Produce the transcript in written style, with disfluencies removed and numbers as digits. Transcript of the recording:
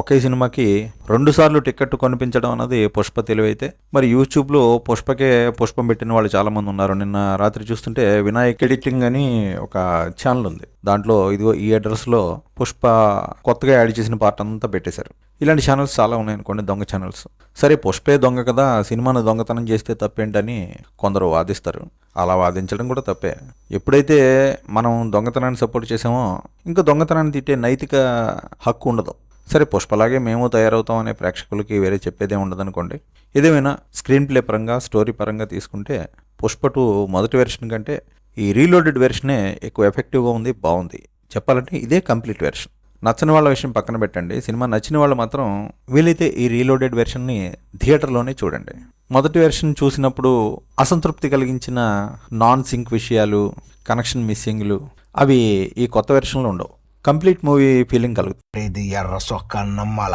ఒకే సినిమాకి 2 సార్లు టికెట్ కొనిపించడం అన్నది పుష్ప తెలివైతే. మరి యూట్యూబ్‌లో పుష్పకే పుష్పం పెట్టిన వాళ్ళు చాలామంది ఉన్నారు. నిన్న రాత్రి చూస్తుంటే వినాయక్ ఎడిటింగ్ అని ఒక ఛానెల్ ఉంది. దాంట్లో ఇదిగో ఈ అడ్రస్‌లో పుష్ప కొత్తగా యాడ్ చేసిన పార్ట్ అంతా పెట్టేశారు. ఇలాంటి ఛానల్స్ చాలా ఉన్నాయనుకోండి, దొంగ ఛానల్స్. సరే పుష్పే దొంగ కదా, సినిమాను దొంగతనం చేస్తే తప్పేంటని కొందరు వాదిస్తారు. అలా వాదించడం కూడా తప్పే. ఎప్పుడైతే మనం దొంగతనాన్ని సపోర్ట్ చేసామో ఇంకా దొంగతనాన్ని తిట్టే నైతిక హక్కు ఉండదు. సరే పుష్పలాగే మేము తయారవుతాం అనే ప్రేక్షకులకి వేరే చెప్పేదే ఉండదనుకోండి. ఏదేమైనా స్క్రీన్ ప్లే పరంగా, స్టోరీ పరంగా తీసుకుంటే పుష్ప 2 మొదటి వెర్షన్ కంటే ఈ రీలోడెడ్ వెర్షనే ఎక్కువ ఎఫెక్టివ్గా ఉంది, బాగుంది. చెప్పాలంటే ఇదే కంప్లీట్ వెర్షన్. నచ్చని వాళ్ళ విషయం పక్కన పెట్టండి, సినిమా నచ్చిన వాళ్ళు మాత్రం వీలైతే ఈ రీలోడెడ్ వెర్షన్ని థియేటర్లోనే చూడండి. మొదటి వెర్షన్ చూసినప్పుడు అసంతృప్తి కలిగించిన నాన్ సింక్ విషయాలు, కనెక్షన్ మిస్సింగ్లు అవి ఈ కొత్త వెర్షన్లో ఉండవు. కంప్లీట్ మూవీ ఫీలింగ్ కలుగుతుంది. ఇది ఎర్ర సొక్క నమ్మల